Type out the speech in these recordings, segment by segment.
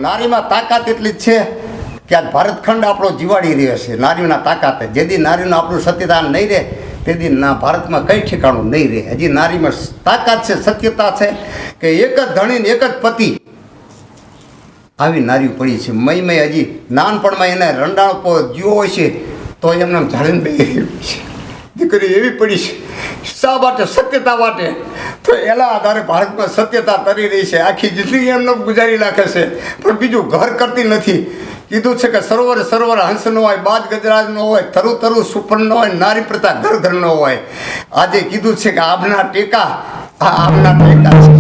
નારીમાં તાકાત એટલી જ છે કે આ ભારતખંડ આપણો જીવાડી રહ્યો છે નારીના તાકાતે. જેથી નારીનું આપણું સત્યતા નહીં રહે તેથી ના ભારતમાં કંઈ ઠેકાણું નહીં રહે. હજી નારીમાં તાકાત છે, સત્યતા છે કે એક જ ધણી ને એક જ પતિ આવી નારીઓ પડી છે. મય હજી નાનપણમાં એને રંડાળો જીવો હોય છે તો એમને જાણીને બે છે દીકરી એવી પડી છે. શા માટે? સત્યતા માટે. તો એના આધારે ભારતમાં સત્યતા તરી રહી છે. આખી જિંદગી એમને ગુજારી નાખે છે પણ બીજું ઘર કરતી નથી. કીધું છે કે સરોવર સરોવર હંસ ન હોય, બાજ ગજરાજ ન હોય, તરુ તરુ સુપર ન હોય, નારી પ્રતા ઘર ઘર ન હોય. આજે કીધું છે કે આભના ટેકા આ આભના ટેકા છે.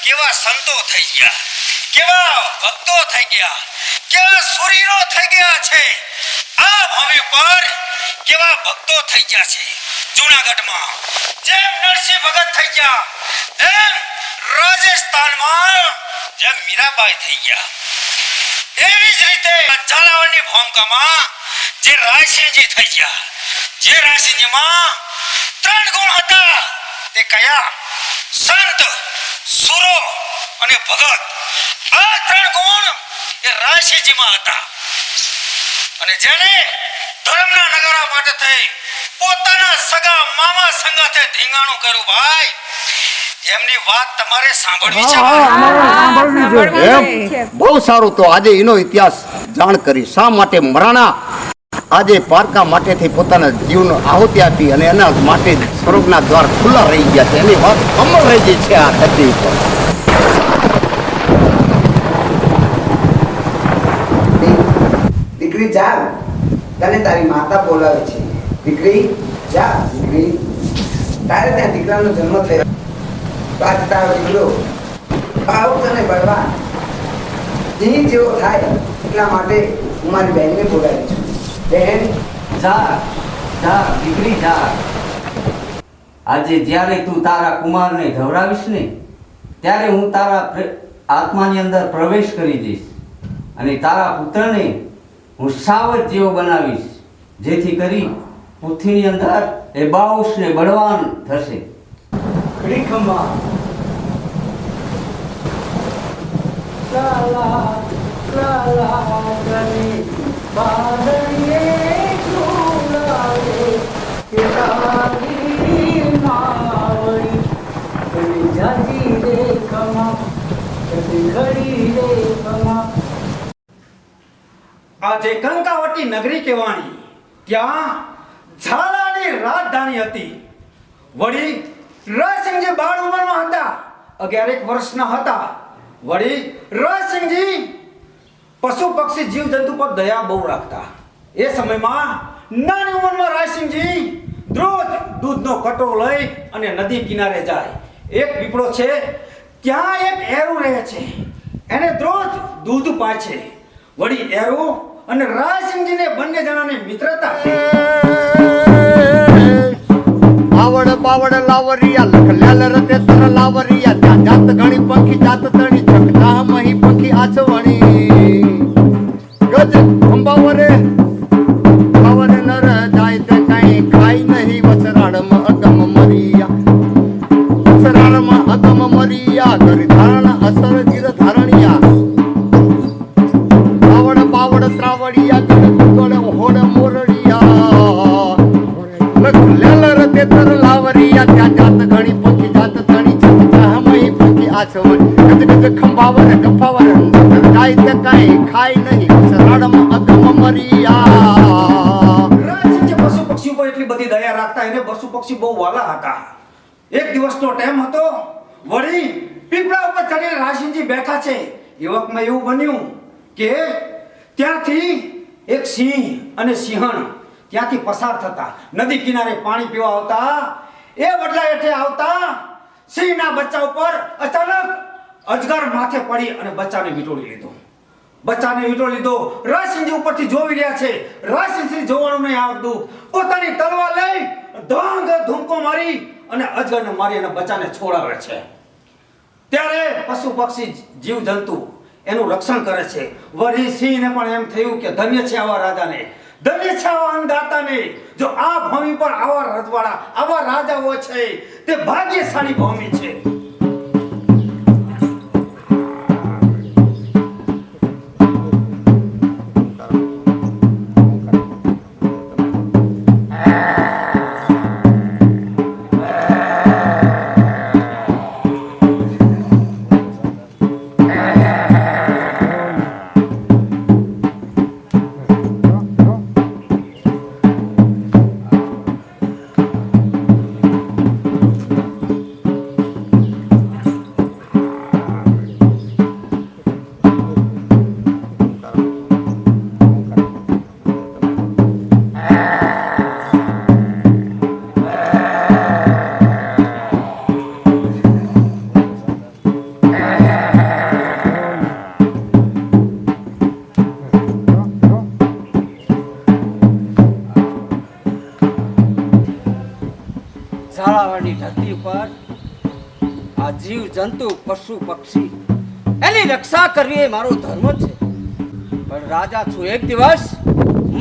કેવા સંતો થઈ ગયા, કેવા ભક્તો થઈ ગયા, કેવા સુરીરો થઈ ગયા છે. આ ભૂમિ પર કેવા ભક્તો થઈ ગયા છે. જૂનાગઢમાં જેમ નરસિંહ ભગત થઈ ગયા, એમ રાજસ્થાનમાં જેમ મીરાબાઈ થઈ ગયા, એવી જ રીતે ઝાલાવાડની ભૂમિકામાં જે રાયસિંહજી થઈ ગયા. જે રાયસિંહજીમાં 3 ગુણ હતા. તે કયા? સંત, સુરો અને ભગત. આ 3 ગુણ એ રાયસિંહજીમાં હતા. અને જેને ધર્મના નગારા માટે થઈ પોતાના સગા મામા સંગાથે ધીંગાણું કર્યું, ભાઈ એમની વાત તમારે સાંભળવી છે. બહુ સારું. તો આજે એનો ઇતિહાસ જાણ કરી. શા માટે મરાણા આજે પારકા માટેથી પોતાના જીવનો આહુતિ આપી અને એના માટે સ્વર્ગના દ્વાર ખુલ્લા રહી ગયા છે. એની વાત અમર રહી ગઈ છે આ ધરતી ઉપર. દીકરી જા, તને તારી માતા બોલાવે છે. દીકરી જા. દીકરી તારે ત્યાં દીકરાનો જન્મ થયો. પાછ તારો દીકરો આવું તને બળવાન જી જેવો થાય એટલા માટે હું મારી બહેનને બોલાવી છું. બહેન જા જા દીકરી જા. આજે જ્યારે તું તારા કુમારને ધવરાવીશ ને ત્યારે હું તારા આત્માની અંદર પ્રવેશ કરી દઈશ અને તારા પુત્રને હું સાવજ જેવો બનાવીશ, જેથી કરી પૃથ્વીની અંદર એ બાઉસ ને બળવાન થશે. ખમા લાલા લાલા ગની બાદળીએ ઝૂલાવે કે તારી માવડી કદી જાજી રે ખમા કદી ઘડી રે ખમા. આજે કંકાવટી નગરી કહેવાણી, ત્યાં ઝાલાની રાજધાની હતી. વળી રાયસિંહજી બાળ ઉંમરમાં હતા, 11 વર્ષના હતા. વળી રાયસિંહજી પશુ પક્ષી જીવ જંતુ પર દયા બહુ રાખતા. એ સમયમાં નાની ઉંમરમાં રાયસિંહજી રોજ દૂધનો કટોરો લઈ અને નદી કિનારે જાય. એક પીપળો છે, ત્યાં એક એરું રહે છે, એને રોજ દૂધ પાય છે. વળી એરું અને રાયસિંહજીને બંને જણાની મિત્રતા થઈ. બાવડ લાવરિયા લખ લેલ રતે તર લાવરિયા ત્યાં જાત ઘણી પંખી જાત તણી ચકતા મહી પંખી આચવણી ગજ ખંભાવરે બાવડ નર જાય તે કઈ ખાઈ નહીં વસરાળમાં અગમ મરિયા વસરાળમાં અગમ મરિયા કરી ધારણ અસર ગીર ધારણિયા બાવડ બાવડ ત્રાવડિયા ગડ ગડ હોડ મોરડિયા લખ લેલ રતે તર લાવરિયા ત્યાં જાત ઘણી પંખી જાત તણી ચકતા મહી પંખી આચવણી ગજ ગજ ખંભાવર ગફાવર જાય તે કઈ ખાઈ નહીં વસરાળમાં અગમ મરિયા રાજસિંહ પશુ પક્ષી ઉપર એટલી બધી દયા રાખતા એને પશુ પક્ષી બહુ વાલા હતા. એક દિવસનો ટાઈમ હતો, વળી પીપળા ઉપર ચડીને રાજસિંહજી બેઠા છે. યુવકમાં એવું બન્યું કે ત્યાંથી એક સિંહ અને સિંહણ ત્યાંથી પસાર થતા નદી કિનારે પાણી પીવા આવતા. એ વડલા હેઠે આવતા સિંહના બચ્ચા ઉપર અચાનક અજગર માથે પડી અને બચ્ચાને વીંટોળી લીધો. બચ્ચાને વીંટોળી લીધો. રાજસિંહજી ઉપરથી જોઈ રહ્યા છે. રાજસિંહજી જોવાનું નહીં આવડતું. પોતાની તલવાર લઈ ધોંગ ધૂમકો મારી અને અજગરને મારી અને બચ્ચાને છોડાવે છે. ત્યારે પશુ પક્ષી જીવ જંતુ એનું રક્ષણ કરે છે. વળી સિંહને પણ એમ થયું કે ધન્ય છે આવા રાજાને, ધન્ય છે આવા અન્નદાતાને. જો આ ભૂમિ પર આવા રજવાડા આવા રાજાઓ છે તે ભાગ્યશાળી ભૂમિ છે. ઝાલાવાડની ધરતી ઉપર આ જીવ જંતુ પશુ પક્ષી એની રક્ષા કરવી એ મારો ધર્મ છે. પણ રાજા છું, એક દિવસ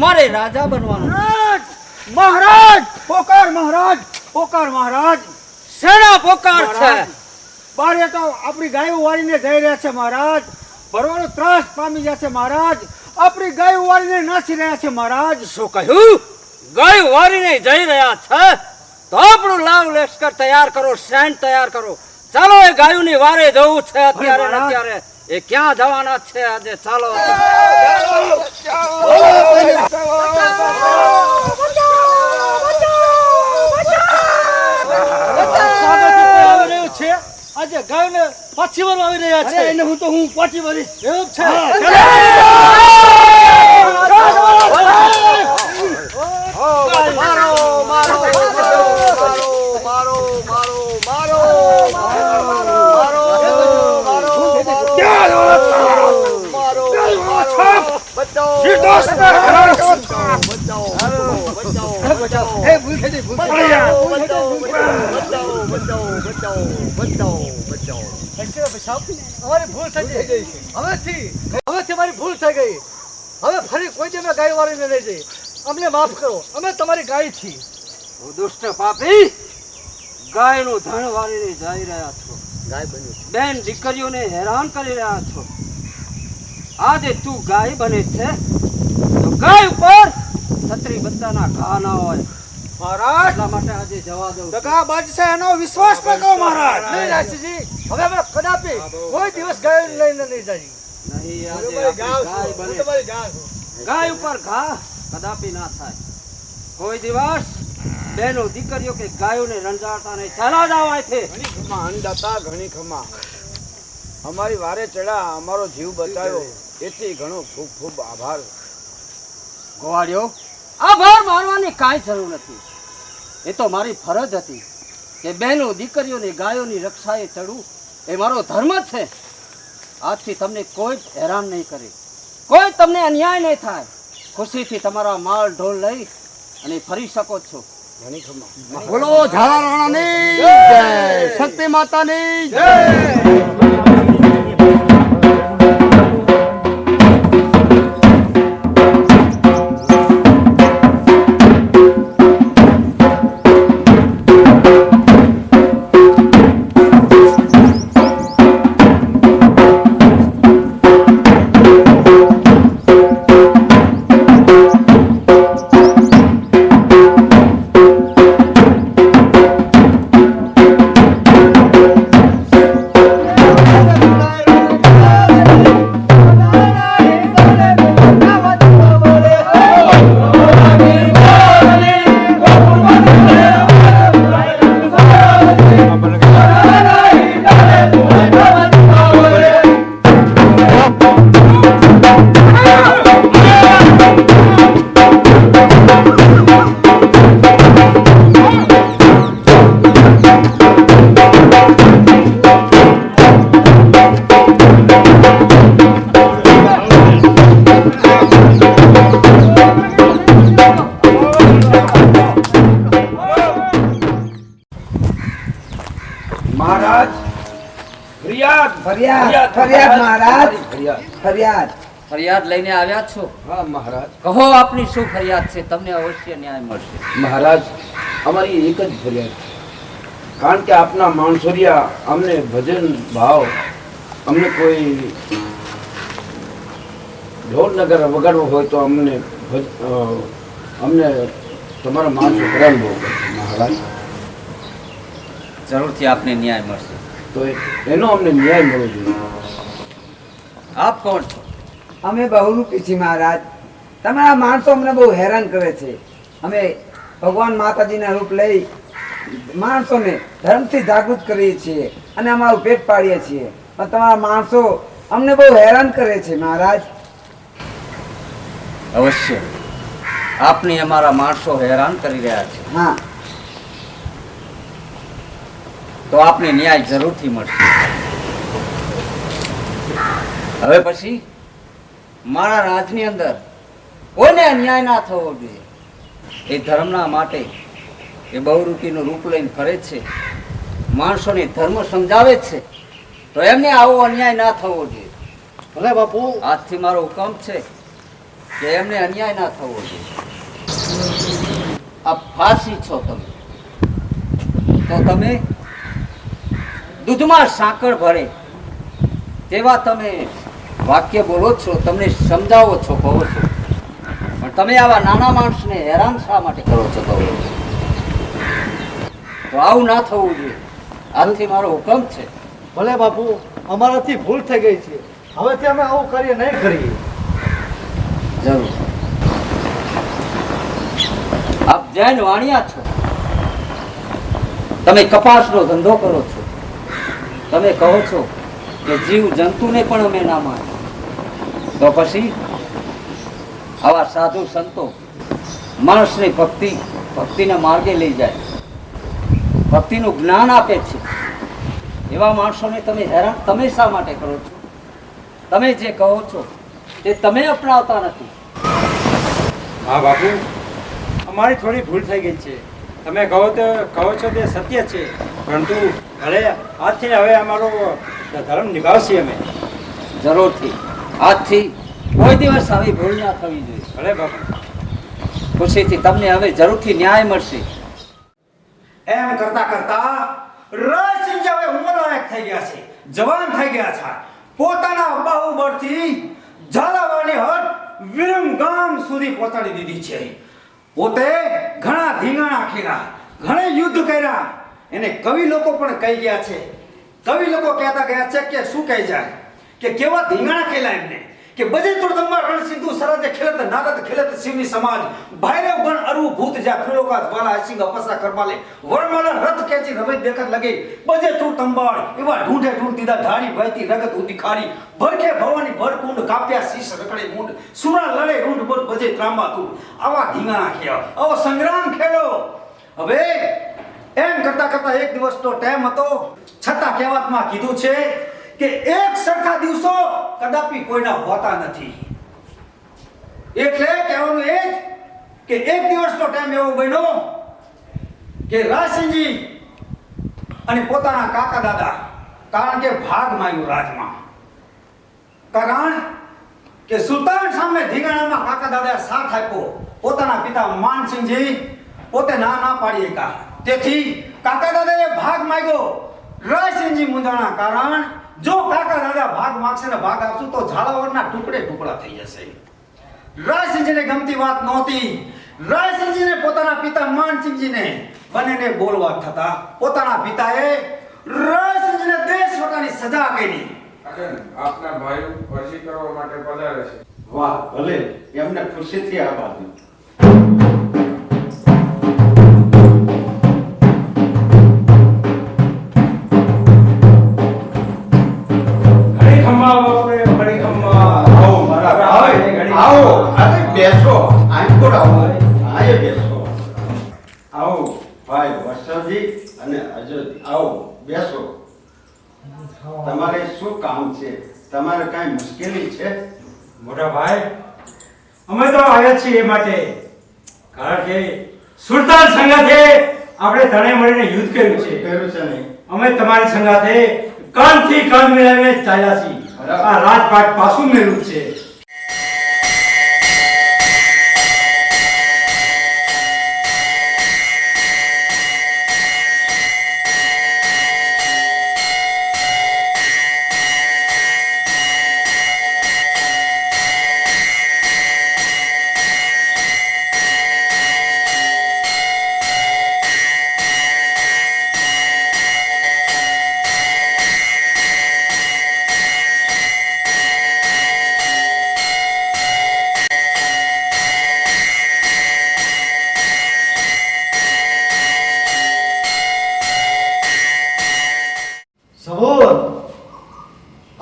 મારે રાજા બનવાનું. મહારાજ પોકાર મહારાજ પોકાર મહારાજ સેના પોકાર છે. બારે તો આપણી ગાયો વાળીને જઈ રહ્યા છે મહારાજ. ભરવાડો ત્રાસ પામી ગયા છે મહારાજ. આપણી ગાયો વાળીને નાસી રહ્યા છે મહારાજ. શું કહ્યું? ગાય વારીને જઈ રહ્યા છે તો આપણું લાવ લશ્કર તૈયાર કરો, સૈન્ય તૈયાર કરો. ચાલો એ ગાયોની વારે જવું છે અત્યારે ને અત્યારે. એ ક્યાં જવાના છે આજે? ચાલો આજે ગાયોને પાછી વાર આવી રહ્યા છે. એને હું પાછી વળીશ એવું છે. અમારી ભૂલ થઈ ગઈ. હવેથી મારી ભૂલ થઈ ગઈ. હવે ફરી કોઈ દી અમે ગાય વાળીને લઈ જઈ. અમને માફ કરો, અમે તમારી ગાય છીએ. દુષ્ટ પાપી, ગાયનું ધણ વાળીને જઈ રહ્યા છો. ગાય બન્યું બેન દીકરીઓને હેરાન કરી રહ્યા છો. આજે તું ગાય બને છે તો ગાય ઉપર છત્રી બચ્ચાના ઘા ના હોય. મહારાજ એટલા માટે આજે જવા દઉં છું. દગા બાદશાહ એનો વિશ્વાસ ન કરો મહારાજ. નહીં રાશિજી, હવે અમે કદાપી કોઈ દિવસ ગાય લઈને નહીં જઈએ. નહીં, આજે આપણી ગાય બને. ગાય ઉપર ઘા કદાપી ના થાય. કોઈ દિવસ બેનો દીકરીઓ કે ગાયોને રંજાડતા નહીં. ચાલા જાવ અહીંથી. ઘણી ખમા અન્નદાતા, ઘણી ખમા. અમારી વારે ચડા, અમારો જીવ બચાવ્યો એથી ઘણો ખૂબ ખૂબ આભાર. ગોવાળિયો, આભાર માનવાની કાંઈ જરૂર નથી. એ તો મારી ફરજ હતી કે બહેનો દીકરીઓની ગાયોની રક્ષાએ ચડવું એ મારો ધર્મ જ છે. આજથી તમને કોઈ હેરાન નહીં કરે, કોઈ તમને અન્યાય નહીં થાય. ખુશીથી તમારા માલ ઢોલ લઈ અને ફરી શકો છો. ઘણી ખમા બોલો ઝાલા રાણાની જય, શક્તિ માતાની જય. મહારાજ ફરિયાદ ફરિયાદ ફરિયાદ મહારાજ ફરિયાદ ફરિયાદ ફરિયાદ લઈને આવ્યા છો? હા મહારાજ. કહો આપની શું ફરિયાદ છે, તમને અવશ્ય ન્યાય મળશે. મહારાજ અમારી એક જ ફરિયાદ છે, કારણ કે આપના માણસોરિયા અમને ભજન ભાવ અમને કોઈ ઢોલ નગર વગાડવો હોય તો અમને તમારા માણસો હેરાન બહુ કરે છે મહારાજ. જરૂરથી આપને ન્યાય મળશે. તો એનો અમને ન્યાય મળવો જોઈએ. આપ કોણ છો? અમે બહુરૂપી છીએ મહારાજ. તમારા માણસો અમને બહુ હેરાન કરે છે. અમે ભગવાન માતાજીના રૂપ લઈ માણસોને ધર્મથી જાગૃત કરીએ છીએ અને અમારું પેટ પાડીએ છીએ, પણ તમારા માણસો અમને બહુ હેરાન કરે છે મહારાજ. અવશ્ય આપની અમારા માણસો હેરાન કરી રહ્યા છે, હા, તો આપને ન્યાય જરૂરથી મળશે. હવે પછી મારા રાજની અંદર કોઈને અન્યાય ના થવો જોઈએ. એ ધર્મના માટે એ બહુરૂપીનું રૂપ લઈને ફરે છે, માણસોને ધર્મ સમજાવે છે, તો એમને આવો અન્યાય ના થવો જોઈએ. ભલે બાપુ. આજથી મારો હુકમ છે કે એમને અન્યાય ના થવો જોઈએ. આ ફાંસી છો તમે, તો તમે દૂધમાં સાકર ભરે તેવા તમે વાક્ય બોલો છો, તમને સમજાવો છો, કહો છો, પણ તમે આવા નાના માણસને હેરાન શા માટે કરો છો? તો આવું ના થવું જોઈએ. આજથી મારો હુકમ છે. ભલે બાપુ, અમારાથી ભૂલ થઈ ગઈ છે, હવેથી અમે આવું કાર્ય નહીં કરીએ. જરૂર. આપ જૈન વાણિયા છો, તમે કપાસનો ધંધો કરો છો, તમે કહો છો કે જીવ જંતુને પણ અમે ના માનીએ, તો પછી આવા સાધુ સંતો માણસને ભક્તિના માર્ગે લઈ જાય, ભક્તિનું જ્ઞાન આપે છે, એવા માણસોને તમે હેરાન તમે શા માટે કરો છો? તમે જે કહો છો તે તમે અપનાવતા નથી. હા બાપુ, અમારી થોડી ભૂલ થઈ ગઈ છે. તમે કહો છો તે સત્ય છે, પરંતુ ભલે આજથી હવે અમારો ધર્મ નિભાવશે અમે. જરૂરથી આજથી કોઈ દિવસ આવી ભૂલ ના થવી જોઈએ. ભલે બાપુ. ખુશીથી તમને હવે જરૂરથી ન્યાય મળશે. એમ કરતા કરતા રણસિંહ હવે ઉંમરલાયક થઈ ગયા છે, જવાન થઈ ગયા છે. પોતાના બાહુબળથી ઝાલાવાડની હદ વિરમ ગામ સુધી પહોંચાડી દીધી છે. પોતે ઘણા ધીંગાણા ખેલા, ઘણે યુદ્ધ કર્યા. એને કવિ લોકો પણ કહી ગયા છે. કવિ લોકો કહેતા ગયા છે કે શું કહી જાય કે કેવા ધીંગાણા ખેલા એમને કે બજે તોડદંબા રણ સિંધુ સરહદે ખેલત નાગત ખેલત શિવની સમાજ ભૈરવ ગણ અરુ ભૂત જા ત્રિલોકા જ્વાલા સિંહ અપસરા કરમાલે વરમાલા રથ કેચી રવે દેખત લગે બજે તોડ તંબાળ એવા ઢૂંઢે ઢૂંઢ દીધા ધારી વહેતી રગત ઉદી ખારી ભરખે ભવાની ભરકુંડ કાપ્યા શીશ રકડે મૂંડ સુરા લડે રૂંઢ બોલ બજે ત્રાંબા તું. આવા ધીંગાણા ખેલા, આવો સંગ્રામ ખેલો. હવે એમ કરતા કરતા એક દિવસનો ટાઈમ હતો, છતાં કહેવતમાં કીધું છે કે એક સરખા દિવસો કદાપી કોઈના હોતા નથી. એટલે કહેવાનું એ જ કે એક દિવસનો ટાઈમ એવો બન્યો કે રાયસિંહજી અને પોતાના કાકા દાદા કારણ કે ભાગ માંગ્યો રાજમાં, કારણ કે સુલતાન સામે ધીંગાણામાં કાકા દાદાએ સાથ આપ્યો. પોતાના પિતા માનસિંહજી પોતે ના પાડી શકા, તેથી કાકા દાદાએ ભાગ માંગ્યો. રાયસિંહજી મુંજાણા, કારણ જો કાકા દાદા ભાગ માંગશે ને ભાગ આપશું તો ઝાલાવાડના ટુકડા થઈ જશે. રાયસિંહજીને ગમતી વાત નહોતી. રાયસિંહજીને પોતાના પિતા માનસિંહજીને બંનેને બોલવા થતા પોતાના પિતાએ રાયસિંહજીને દેશ વટાની સજા કરી. આપના ભાઈઓ અરજી કરવા માટે પધારે છે. વાહ, ભલે, એમને ખુશીથી આભાર. બેસો, આંકોડ આવો, આયે બેસો. આવો ભાઈ વત્સલજી અને અજયજી, આવો બેસો. તમારે શું કામ છે? તમારે કાંઈ મુશ્કેલી છે? મોટા ભાઈ, અમે તો આવ્યા છીએ એ માટે, કારણ કે સુલતાન સંગાથે આપણે ત્રણેય મળીને યુદ્ધ કર્યું છે. નહીં? અમે તમારી સંગાથે કાનથી કાન મિલાવીને ચાલ્યા છીએ. આ રાજપાટ પાછું મેળવું છે.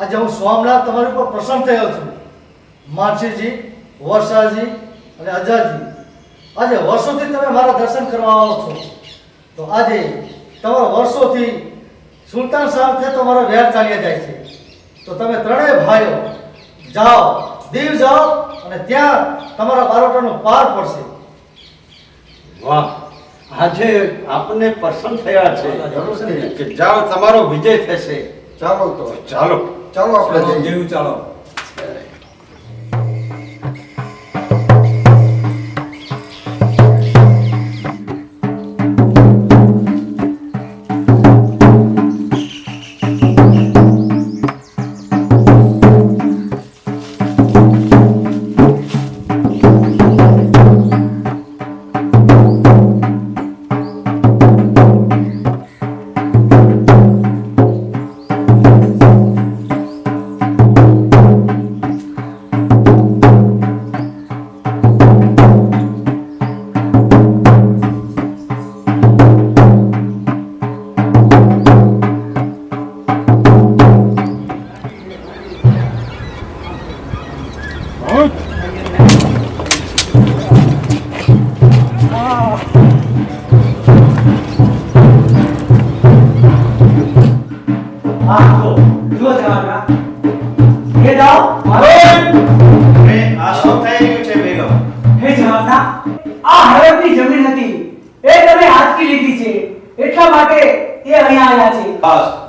આજે હું સોમનાથ તમારી ઉપર પ્રસન્ન થયો છું. માનસીજી, વર્ષાજી અને અજાજી, આજે વર્ષોથી તમે મારા દર્શન કરવા આવો છો, તો આજે તમારા વર્ષોથી સુલતાન સાથે તો મારો વ્યવહાર ચાલ્યા જાય છે, તો તમે ત્રણેય ભાઈઓ જાઓ, દીવ જાઓ અને ત્યાં તમારા બારોટાનો પાર પડશે. વાહ, આજે આપને પ્રસન્ન થયા છે કે જાઓ, તમારો વિજય થશે. ચાલો તો ચાલો ચાલો આપણે જઈએ. ચાલો.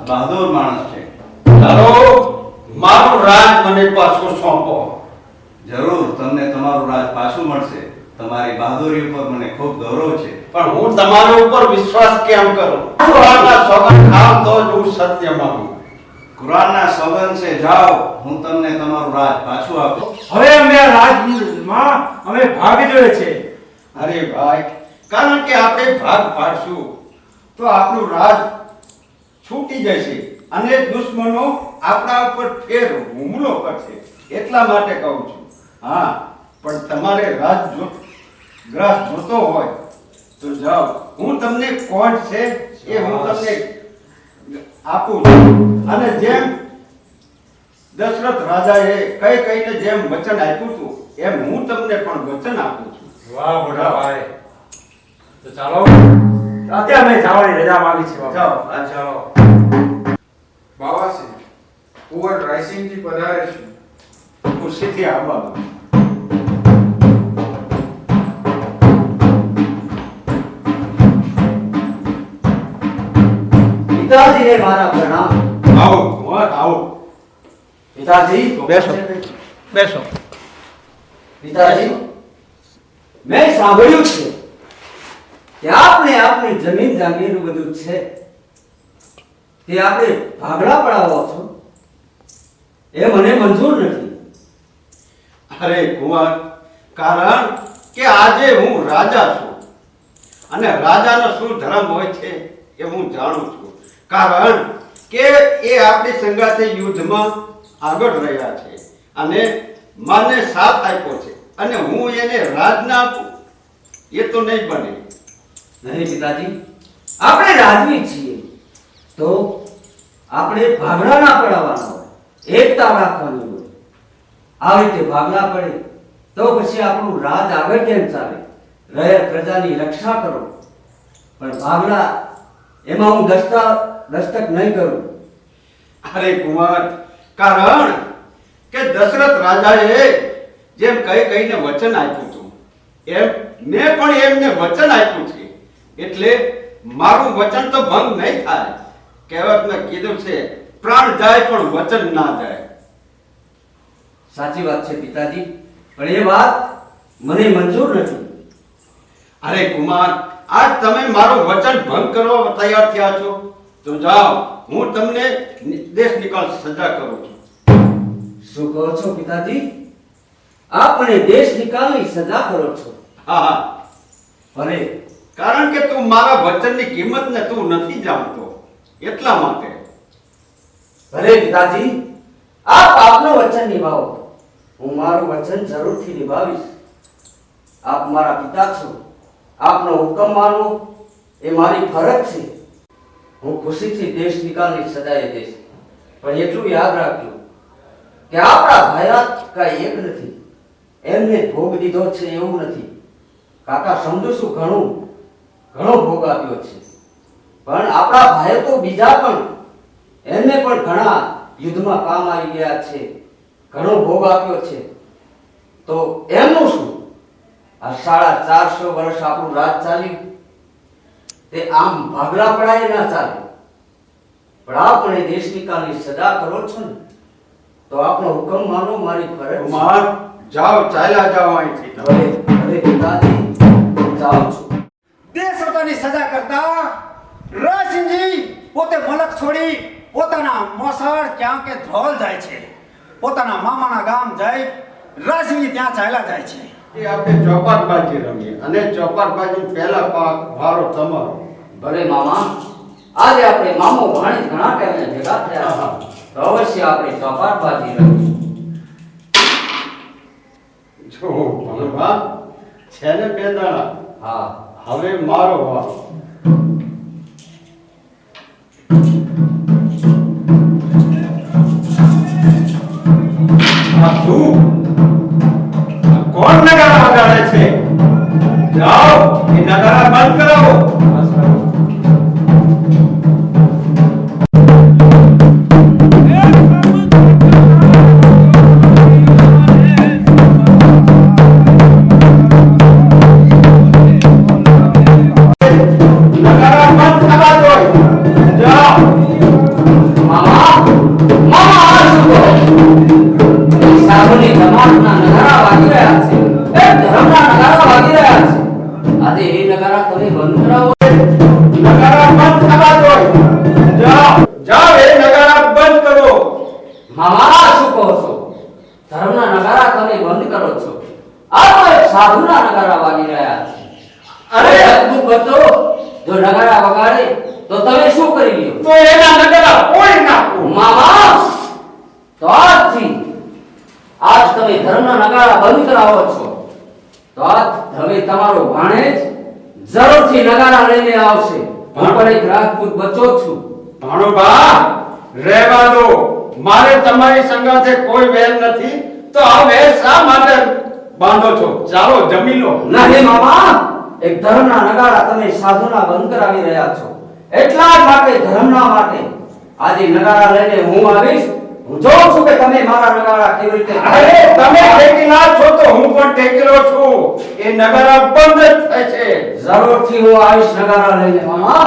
બહાદુર માણસ છે. ચાલો, મારું રાજ મને પાછું સોંપો. જરૂર તમને તમારું રાજ પાછું મળશે. તમારી બહાદુરી ઉપર મને ખૂબ ગૌરવ છે. પણ હું તમારા ઉપર વિશ્વાસ કેમ કરું? કુરાનના સોગંદ ખાવ તો જ હું સત્ય માનું. કુરાનના સોગંદ છે, જાઓ, હું તમને તમારું રાજ પાછું આપું. હવે અમે આ રાજમાં અમે ભાગ જોયે છે. અરે ભાઈ, કારણ કે આપણે ભાગ પાડશું તો આપણું રાજ છૂટી જશે અને દુશ્મનો આપણા ઉપર ફેર હુમલો કરશે. એટલા માટે કહું છું. હા, પણ તમારે ગ્રાસ જોતો હોય તો જાઓ, હું તમને કોણ છે એ હું તમને આપું છું. અને જેમ દશરથ રાજાએ કહીને જેમ વચન આપ્યું હતું એમ હું તમને પણ વચન આપું છું. વાહ મોટા ભાઈ, તો ચાલો અત્યારે અમે જવાની રજા માંગી છે. જાઓ. ચાલો. બાવાસી, કુંવર રાયસિંહજી પધારે છે. ખુશીથી આભાર. પિતાજીને મારા પ્રણામ. આવો કુંવર આવો. પિતાજી બેસો. પિતાજી, મેં સાંભળ્યું છે કે આપને આપની જમીન જાગીર બધું છે તે આપણે ભાગલા પડાવો છો, એ મને મંજૂર નથી. અરે કુંવર, કારણ કે આજે હું રાજા છું અને રાજાનો શું ધર્મ હોય છે એ હું જાણું છું. કારણ કે એ આપણી સંગાથે યુદ્ધમાં આગળ રહ્યા છે અને મને સાથ આપ્યો છે અને હું એને રાજ ના આપું એ તો નહીં બને. નહીં પિતાજી, આપણે રાજવી છીએ તો આપણે ભાગલા ના પડાવવાના હોય, એકતા રાખવાની હોય. આવી રીતે ભાગલા પડે તો પછી આપણું રાજ આગળ કેમ ચાલે? રહે પ્રજાની રક્ષા કરો, પણ ભાગલા એમાં હું દસ્તક નહીં કરું. અરે કુંવર, કારણ કે દશરથ રાજાએ જેમ કહીને વચન આપ્યું હતું એમ મેં પણ એમને વચન આપ્યું છે, એટલે મારું વચન તો ભંગ નહીં થાય. કહેવતમાં કીધું છે, પ્રાણ જાય પણ વચન ના જાય. સાચી વાત છે પિતાજી, પણ એ વાત મને મંજૂર નથી. અરે કુમાર, આજ તમે મારું વચન ભંગ કરવા તૈયાર થયા છો તો જાઓ, હું તમને દેશ નિકાલ સજા કરું છું. શું કહો છો પિતાજી? આપણે દેશ નિકાલની સજા કરો છો? હા, ભલે, કારણ કે તું મારા વચનની કિંમતને તું નથી જાણતો એટલા માટે. ભલે પિતાજી, આપ આપનું વચન નિભાવો, હું મારું વચન જરૂરથી નિભાવીશ. આપ મારા પિતા છો, આપનો હુકમ માનવો એ મારી ફરજ છે. હું ખુશીથી દેશ નિકાલની સજાએ દઈશ, પણ એટલું યાદ રાખજો કે આપણા ભાયાત કાંઈ એક નથી, એમને ભોગ દીધો છે એવું નથી. કાકા સમજુ છું, ઘણો ભોગ આપ્યો છે, પણ આપણા ભાઈઓ તો બીજા પણ, એમને પણ ઘણા યુદ્ધમાં કામ આવી ગયા છે, ઘણો ભોગ આપ્યો છે. તો એમનું શું? આ 450 વર્ષ આપણું રાજ ચાલ્યું તે આમ ભાગલા પડાય ના ચાલે. પણ આપણે દેશ નિકાલની સજા કરો છો ને તો આપનો હુકમ માનો, મારી ફરજ. કુમાર, જાઓ, ચાલ્યા જાઓ અહીંથી. ભલે ભલે પિતાજી, હું જાઉં છું. દેશવતાની સજા કરતા રાયસિંહજી પોતે મલક છોડી પોતાના મોસાળ ક્યાં કે ધ્રોલ જાય છે, પોતાના મામાના ગામ જાય રાયસિંહજી ત્યાં ચાલ્યા જાય છે. એ આપણે ચોપાટબાજી રમીએ અને ચોપાટબાજી પહેલા પાક વારો તમારો. ભલે મામા, આજે આપણે મામો ભાણી ઘણા ટાઈમે ભેગા થયા તો અવશ્ય આપણે ચોપાટબાજી રમીએ. જો ભણવા છે ને પેદાણા. હા, હવે મારો વારો. આ શું? આ કોણ નગારા વગાડે છે? જાઓ, એ નગારા બંધ કરાવો. નગારા બંધ થવા દો. જાઓ. મામા, મામા આ શું કહો? સાધુની જમાતના નગારા વાગી રહ્યા છે, એ ધર્મના નગારા વાગી રહ્યા છે. આજે એ નગારા તમે બંધ કરાવો. નગારા બંધ થવા દો. જાઓ, જાઓ, એ નગારા બંધ કરો. મામા શું કહો છો? ધર્મના નગારા તમે બંધ કરો છો, આ તો એક સાધુના નગારા વાગી રહ્યા છે. અરે! અદ્ભુત બતો, જો નગારા વગાડે તો તમે શું કરી લ્યો? તો એના નગારા ફોડી નાખો. મામા, તો આજથી આજ તમે ધર્મના નગારા બંધ કરાવો છો તો આજ હવે તમારો ભાણેજ જરૂરથી નગારા લઈને આવશે. હું પણ એક રાજપૂત બચ્ચો છું. ભાણુભા, રહેવા દો. મારે તમારી સંગાથે કોઈ વેર નથી, તો આ વેર શા માટે બાંધો છો? ચાલો જમી લો. નહીં મામા, એક ધર્મના નગારા તમે સાધુના બંધ કરાવી રહ્યા છો, એટલા જ માટે, ધર્મના માટે આજે નગારા લઈને હું આવીશ. હું જોઉં છું કે તમે મારા નગારા કેવી રીતે. અરે, તમે ટેકીલા છો તો હું પણ ટેકેલો છું. એ નગારા બંધ જ થાય છે. જરૂરથી હું આવીશ નગારા લઈને મામા.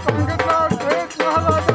સંગીતના શ્રેષ્ઠ મહારાજ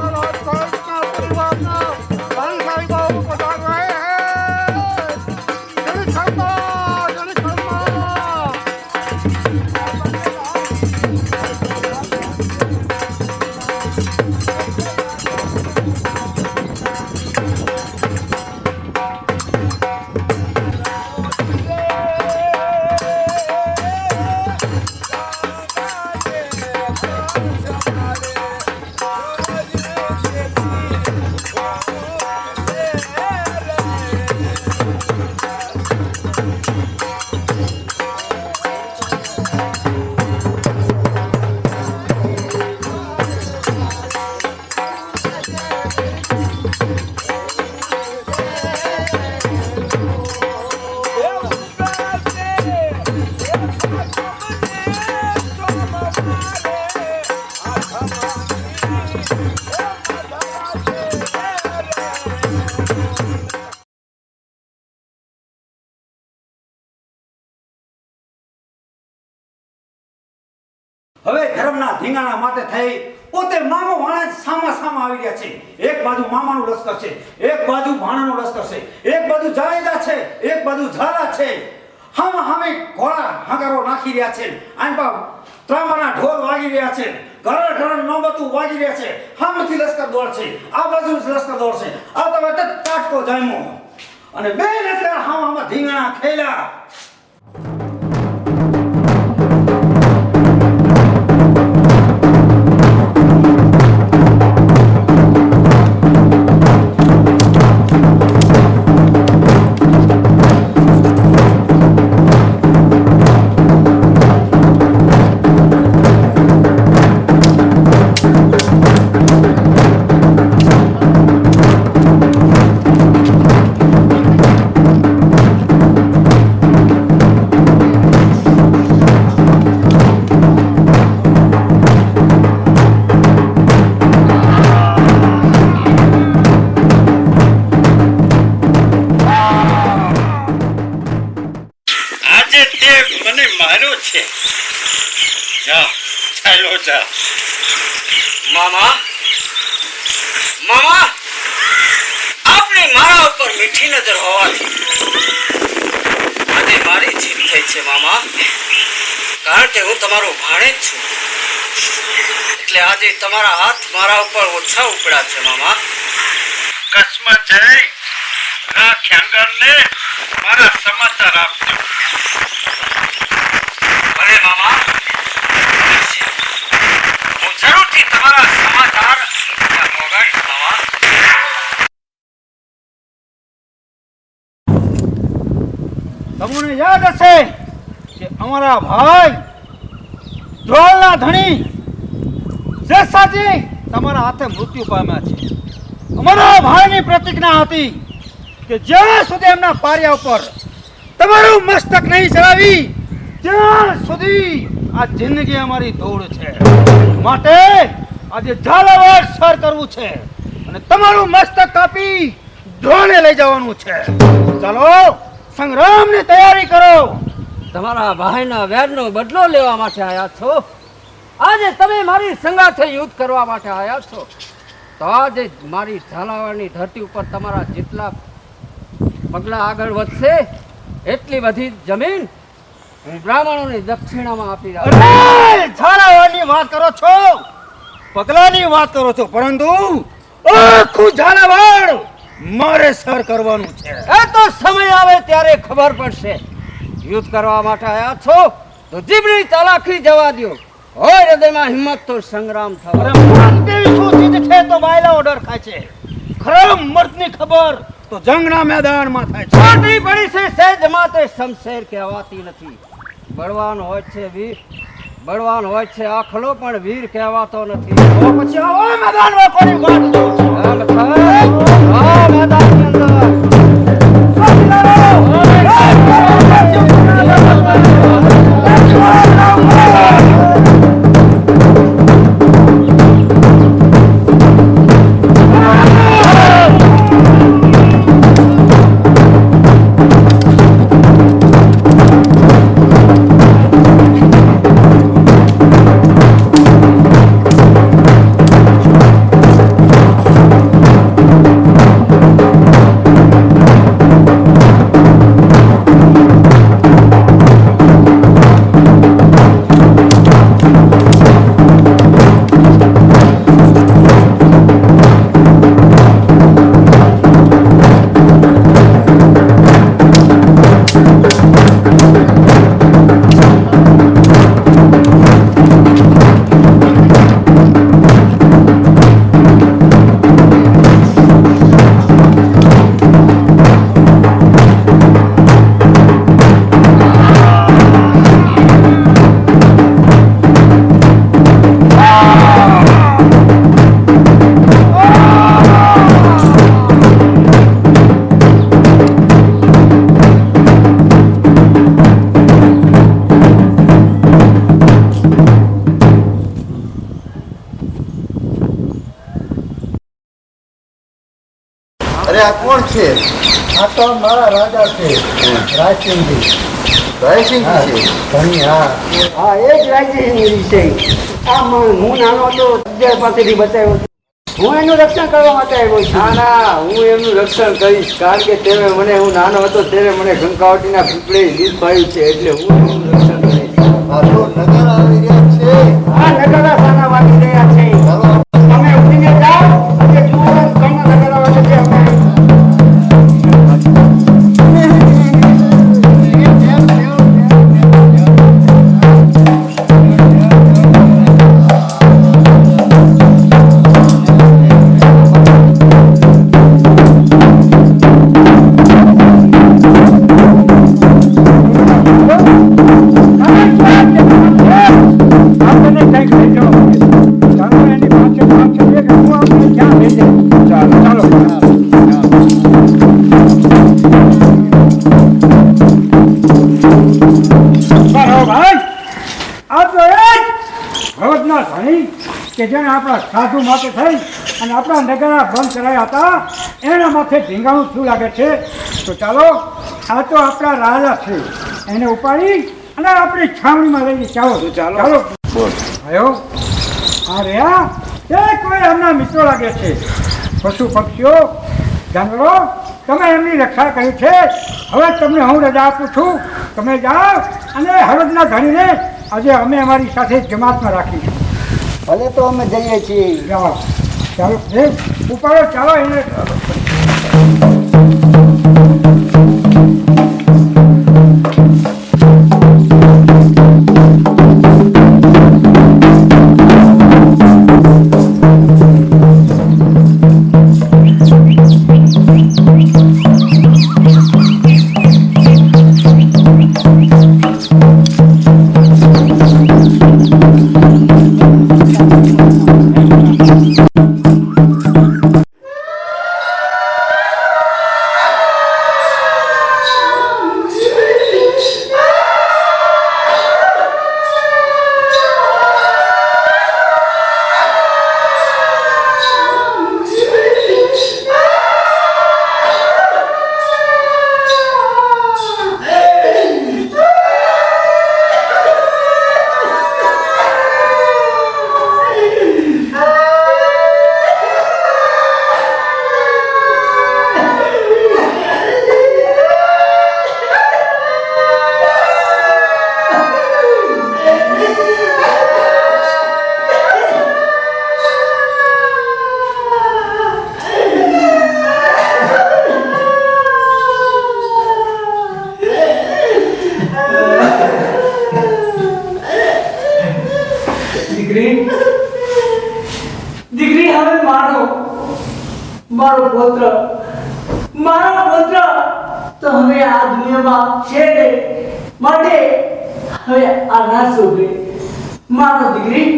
ધર્મના ધીંગાણા માટે થઈ પોતે મામો વાણે સામા સામા આવી રહ્યા છે. એક બાજુ મામાનું લશ્કર છે, એક બાજુ ભાણાનું લશ્કર છે, એક બાજુ જાયદા છે, એક બાજુ ઝાલા છે. હામે હામે ઘોડા હંગારો નાખી રહ્યા છે. આન પર ત્રાંબાના ઢોલ વાગી રહ્યા છે, ઘર ઘર નોબતું વાગી રહ્યા છે. સામેથી લશ્કર દોડશે, આ બાજુ લશ્કર દોડશે. આ તો વખતે તાટકો જામ્યો અને બે લશ્કર હામાં ધીંગાણા ખેલા. મને માર્યો છે. જા ચાલો જા. મામા મામા આપની મારા ઉપર મીઠી નજર હોવાથી આજે મારી જીત થઈ છે મામા. કારણ કે હું તમારો ભાણેજ છું એટલે આજે તમારા હાથ મારા ઉપર ઓછા ઉપડ્યા છે મામા. કસ્મત જઈ રાખ્યાંગરને મારા સમાચાર આપજો. ભલે મામા, હું જરૂરથી તમારા સમાચાર મોગાડીશ મામા. તમને યાદ હશે કે અમારા ભાઈ ધ્રોળના ધણી જેસાજી તમારા હાથે મૃત્યુ પામ્યા છે. અમારા ભાઈની પ્રતિજ્ઞા હતી કે જ્યાં સુધી એમના પારિયા ઉપર તમારું મસ્તક નહીં ચડાવી ત્યાં સુધી આ જિંદગી અમારી દોડ છે. માટે આજે ઝાલાવાડ સર કરવું છે અને તમારું મસ્તક કાપી ધ્રોણે લઈ જવાનું છે. ચાલો સંગ્રામની તૈયારી કરો. તમારા ભાઈના વેરનો બદલો લેવા માટે આવ્યા છો. આજે તમે મારી સંગાથે યુદ્ધ કરવા માટે આવ્યા છો. તો આજે મારી ઝાલાવાડની ધરતી ઉપર તમારા જેટલા પગલા આગળ વધશે એટલી બધી જમીન હું બ્રાહ્મણોની દક્ષિણામાં આપી રહ્યો છું. અરે ઝાલાવાડની વાત કરો છો, પગલાની વાત કરો છો, પરંતુ આખું ઝાલાવાડ મારે સર કરવાનું છે. એ તો સમય આવે ત્યારે ખબર પડશે. યુદ્ધ કરવા માટે આવ્યા છો તો જીભની ચાલાકી જવા દો. હોય હૃદયમાં હિંમત તો સંગ્રામ થવા. અરે મરતી શું ચીજ છે તો બાયલા ઓર્ડર ખાય છે. ખરા મર્દની ખબર તો જંગના મેદાનમાં થાય છે. છોટી પડી છે સહેજ માતે શમશેર કહેવાતી નથી. બળવાન હોય છે વીર, બળવાન હોય છે આખલો, પણ વીર કહેવાતો નથી. તો પછી આવો મેદાનમાં કોની વાત જોઉં છું. એમ થાય આ મેદાનની અંદર અરે આ કોણ છે? આ તો મારા રાજા છે રાજસિંહજી. રાયસિંહજી છે. હા એ જ રાયસિંહ છે. હું નાનો હતો 11 પાસેથી બચાવ્યો હતો. હું એનું રક્ષણ કરવા માટે આવ્યો છું. ના ના, હું એમનું રક્ષણ કરીશ, કારણ કે તમે મને, હું નાનો હતો ત્યારે મને કંકાવટીના પીપળે નિભાવ્યું છે, એટલે હું એમનું રક્ષણ કરીશ. આ તો નગર આવી રહ્યા છે. આ નગારા સાના વાગી રહ્યા છે. ચાલો તમે ઉઠીને જાઓ અને જુઓ ઘણા નગારા વાગે છે. અમે આપણને કંઈક લઈ જવા પડે. ચાલો એની પાછળ એક હું આપણે ક્યાં લઈ જાય. ચાલો બરાબર ભાઈ, આ તો એ જ ભગતના ધણી કે જેને આપણા સાધુ માટે થઈ અને આપણા નગરા બંધ કરાયા હતા, એના માથે ઢીંગાણું શું લાગે છે. તો ચાલો, આ તો આપણા રાજા છે, એને ઉપાડી અને આપણી છાવણીમાં લઈ જઈએ. ચાલો ચાલો ભાઈઓ, આ રહ્યા એ કોઈ એમના મિત્રો લાગે છે. પશુ પક્ષીઓ, જાનવરો, તમે એમની રક્ષા કરી છે. હવે તમને હું રજા આપું છું. તમે જાઓ અને હળદના ધણીને આજે અમે અમારી સાથે જમાતમાં રાખીશું. ભલે તો અમે જઈએ છીએ. જાઓ, ચાલો ઉપાડો, ચાલો એને. દીકરી હવે મારો પુત્ર તો હવે આ દુનિયામાં છે નહીં, માટે હવે આ ના શોભે. મારો દીકરી,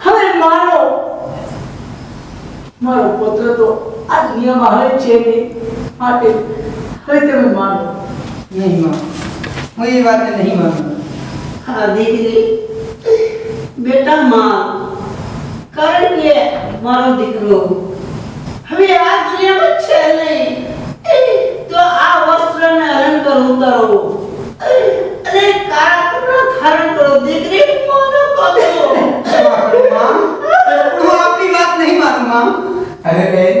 હવે મારો પુત્ર તો આ દુનિયામાં હવે છે નહીં, માટે હવે તમે માનો. નહીં માનો, હું એ વાતને નહીં માનું. હા દીકરી, બેટા માં, કારણ કે મારો દીકરો હવે આ દુનિયામાં છે નહીં, તો આ વસ્ત્રને અલંકાર ઉતારો અને કાળા કપડા ધારણ કરો. દીકરી માનો કહો. હું આપની વાત નહીં માનું માં. અરે બેન,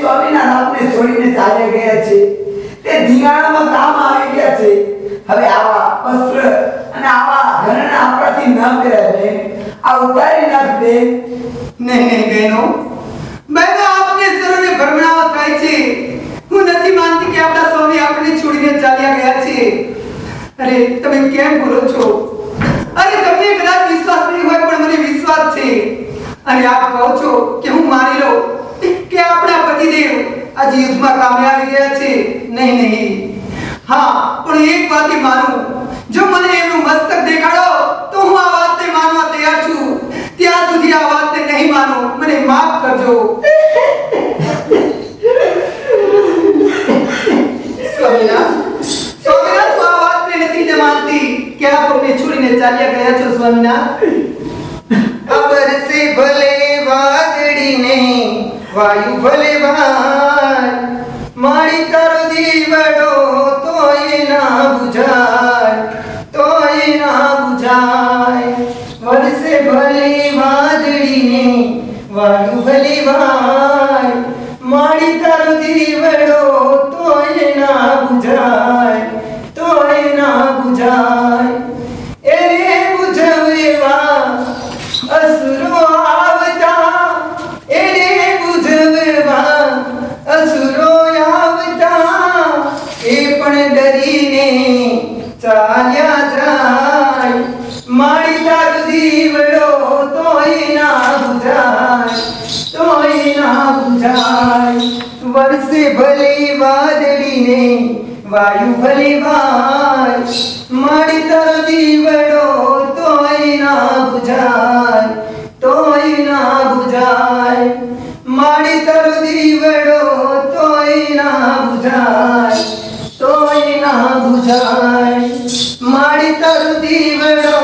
સ્વામીના આપને છોડીને ચાલે ગયા છે. તે ધીંગાણામાં કામ આવી ગયા છે. હવે આવા વસ્ત્ર અને આવા ઘરેણા આપણાથી ન પહેરાય બેન. આ ઉતારી નાખ બેન. નહીં બહેનો, આપને સરોને ભરમણાઓ થાય છે. હું નથી માનતી કે આપણા સ્વામી આપણને છોડીને ચાલ્યા ગયા છે. અરે તમે કેમ બોલો છો? અરે તમને કદાચ વિશ્વાસ નહીં હોય, પણ મને વિશ્વાસ છે. અને આપ કહો છો કે હું માની લઉં કે આપણા પતિદેવ આજે યુદ્ધમાં કામે આવી ગયા છે. નહીં, હા, પણ એક વાતે માનું, જો મને એમનું મસ્તક દેખાડો તો હું આ વાતને માનવા તૈયાર છું. ત્યાં સુધી આ વાતને નહીં માનો, મને માફ કરજો. સ્વામીનાથ, તું આ વાતને નથી માનતી કે આપ અમને છોડીને ચાલ્યા ગયા છો. સ્વામીનાથ, અબર સે ભલે વાદળી ને વાયુ ભલે ભાર, મારી તારો દીવડો તો એના ના બુઝાય તોય ના બુઝાય વરસે ભલી વાદળીને વાયુ ભલી વાય માડી તારો દીવડો તોય ના બુઝાય તોય ના બુઝાય એરે બુઝવેવા અસુરો આવતા એરે બુઝવેવા અસુરો આવતા એ પણ ડરીને ચાલ્યા જાય મારી તારો દીવડો તોય ના બુઝાય તોય ના બુઝાય વરસે ભલી વાદળીને વાયુ ભલી વાય મારી તારો દીવડો તોય ના બુઝાય તોય ના બુઝાય મારી તારો દીવડો તોય ના બુઝાય તોય ના બુઝાય મારી તારો દીવડો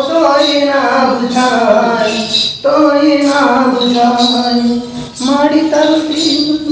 તોય ના બુઝાય તોય ના બુઝાય મારી તારો દીવડો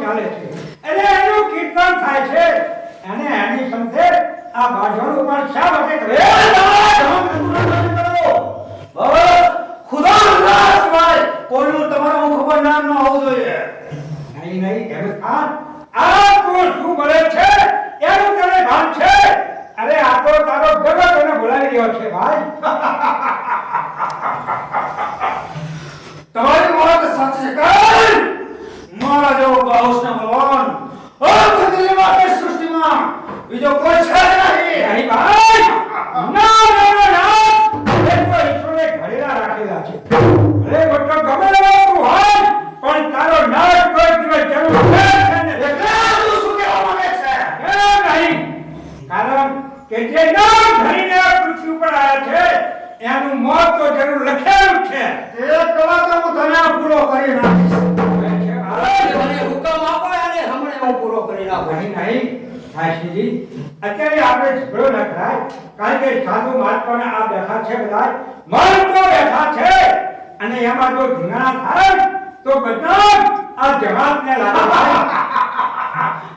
ચાલે છે એટલે એનું કીર્તન થાય છે અને એની સાથે આ બાજોનું પણ શા માટે કરે ખુદા અલ્લાહ સિવાય કોઈનું તમારા મુખ પર નામ ન હોવું જોઈએ. નહીં નહીં હેમંત ખાન આ તો શું બોલે છે એનું તને ભાન છે અરે આ તો તારો ગગો તને બોલાવી રહ્યો છે ભાઈ તમારી વાત સાચી છે કાલ મારા જેવો બાઉસના ભગવાન આખી દિલ્હીમાં કે સૃષ્ટિમાં બીજો કોઈ છે નહીં. નહીં ભાઈ ના ના ના એ તો ઈશ્વરે ઘરેલા રાખેલા છે અરે મોટો ગમે એવો તું હોય પણ તારો નાશ કોઈ દિવસ જરૂર છે ને એટલે તું શું કહેવા માંગે છે? એ નહીં કારણ કે જે નામ ધરીને આ પૃથ્વી ઉપર આવ્યા છે એનું મોત તો જરૂર લખેલું છે એ કલા તો હું તને પૂરો કરી નાખીશ. મને હુકમ આપો અને હમણાં હું પૂરો કરી નાખું. નહીં નહીં કાશીજી અત્યારે આપણે ઝઘડો ન કરાય કારણ કે સાધુ મહાત્માને આ બેઠા છે બધા મહંતો બેઠા છે અને એમાં જો ધીંગાણા થાય તો બધા આ જમાતને લાગે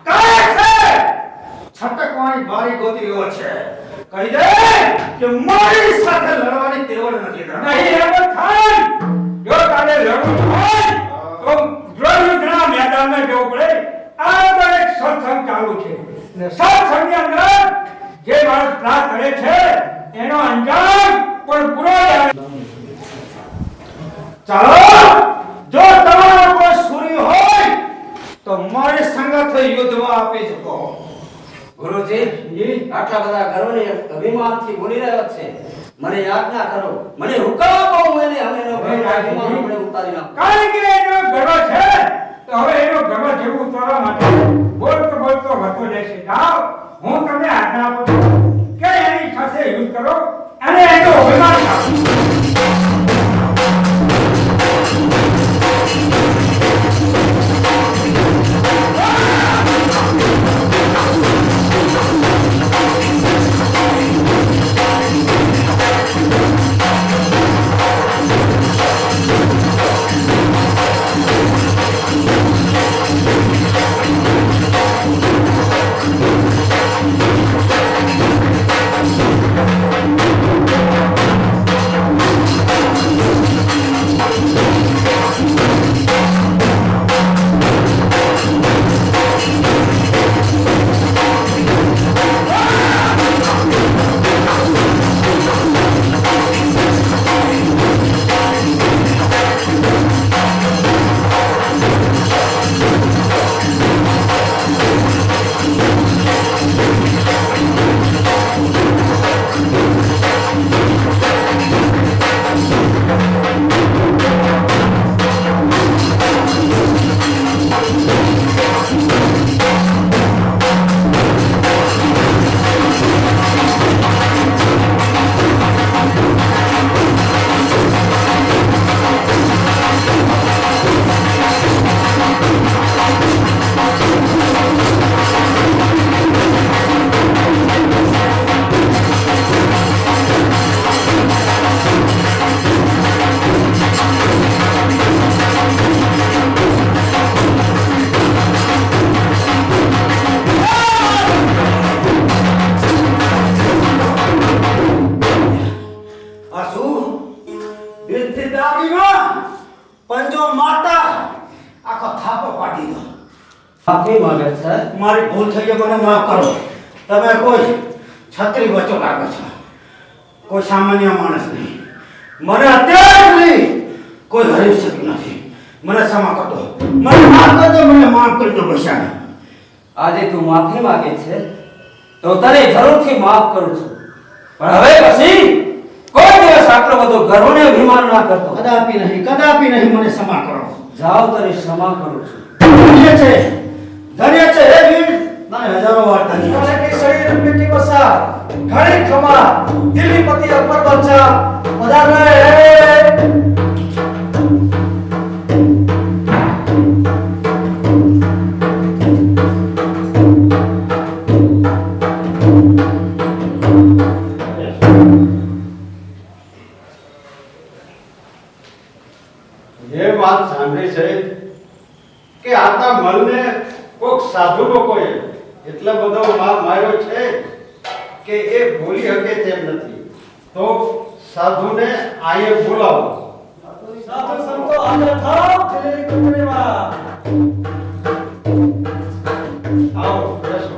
કહે છે છટકવાની બારી ગોતી રહ્યો છે. કહી દે કે મારી સાથે લડવાની તેવડ નથી તારે. નહીં હેમંત ખાન જો તારે લડવું હોય તો દ્રોણના મેદાનમાં જવું પડે આ તો એક સત્સંગ ચાલુ છે ને સત્સંગની અંદર જે માણસ પ્રાર્થ કરે છે એનો અંજામ પણ પૂરો જ આવે. ચાલો જો તમારો કોઈ સૂરી હોય તો મારી સંગત યુદ્ધમાં આપી શકો. ગુરુજી આટલા બધા ગર્વની અભિમાનથી બોલી રહ્યો છે મને યાજ્ઞા કરો મને હુકમ આપો હું એને હમેનો અભિમાન આપણે ઉતારી નાખું. કારણ કે એનો ગર્વ છે તો હવે એનો ગર્વ જેવું ઉતારવા માટે બોલતો બોલતો વધતો જશે. જાઓ હું તમને આજ્ઞા આપું છું કે એની સાથે યુદ્ધ કરો અને એનો અભિમાન કરો. માફી માંગે છે. મારી ભૂલ થઈ ગઈ, મને માફ કરો. તમે કોઈ છત્રી બચો લાગો છો, કોઈ સામાન્ય માણસ નહીં. મને અત્યાર સુધી કોઈ હરી શક્યું નથી. મને ક્ષમા કરજો, મને માફ કરજો, મને માફ કરજો બશાને. આજે તું માફી માંગે છે તો તને જરૂરથી માફ કરું છું પણ હવે પછી કોઈ દિવસ આટલો બધો ગર્વને અભિમાન ના કરતો. કદાપી નહીં, મને ક્ષમા કરો. જાઓ તને ક્ષમા કરું છું. ધન્ય છે હે વીર, મને હજારો વાર ધન્ય. કે શરીર મિટ્ટી બસા ઘણી ખમા દિલ્હીપતિ અકબર બાદશાહ પધાર રહે. એ વાત સાંભળી છે કે આતા મલને કોક સાધુ લોકોએ એટલો બધો માર માર્યો છે કે એ ભૂલી શકે તેમ નથી. તો સાધુને આયે બોલાવો. સાધુ સંતો હાજર થાઓ છેલ્લી કુંવરીમાં. આવો બેસો.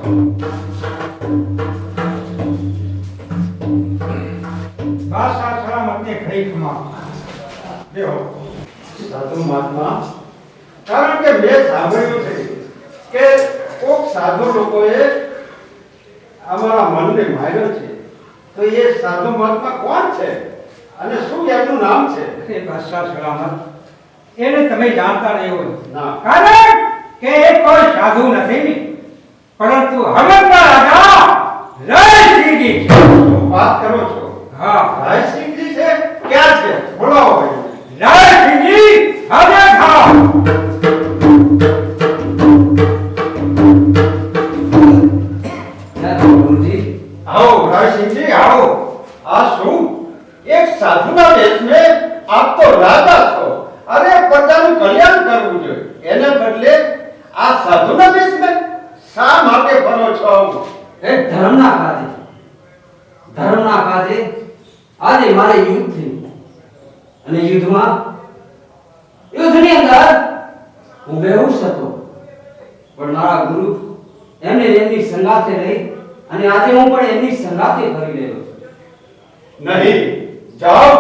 બાદશાહ સલામતને ઘડી ખમા બેહો. સાધુ મહાત્મા, કારણ કે મેં સાંભળ્યું છે કે કોક સાધુ લોકોએ અમારા મનને માર્યો છે. તો એ સાધુ મહાત્મા કોણ છે અને શું એમનું નામ છે? એ બાદશાહ સલામત એને તમે જાણતા નહીં હોય. ના. કારણ કે એ કોઈ સાધુ નથી પરંતુ હવનના રાજા રાયસિંહજી છે. શું વાત કરો છો? હા, રાયસિંહજી છે? ક્યાં છે? બોલાવો ભાઈ. રાયસિંહજી હાજર થાઓ. જય હો ગુરુજી. આવો રાયસિંહજી, આવો. આ શું? એક સાધુના વેશમાં આપ તો રાજા છો. અરે પ્રજાનું કલ્યાણ કરવું જોઈએ. એને બદલે આ સાધુના વેશમાં શા માટે ફરો છો? એ ધર્મના કાજે આજે મારે યુદ્ધ થયું અને યુદ્ધની અંદર હું બેહોશ હતો, પણ મારા ગુરુ એમને એમની સંગાથે લઈ અને આજે હું પણ એમની સંગાથે ફરી રહ્યો છું. નહીં, જાઓ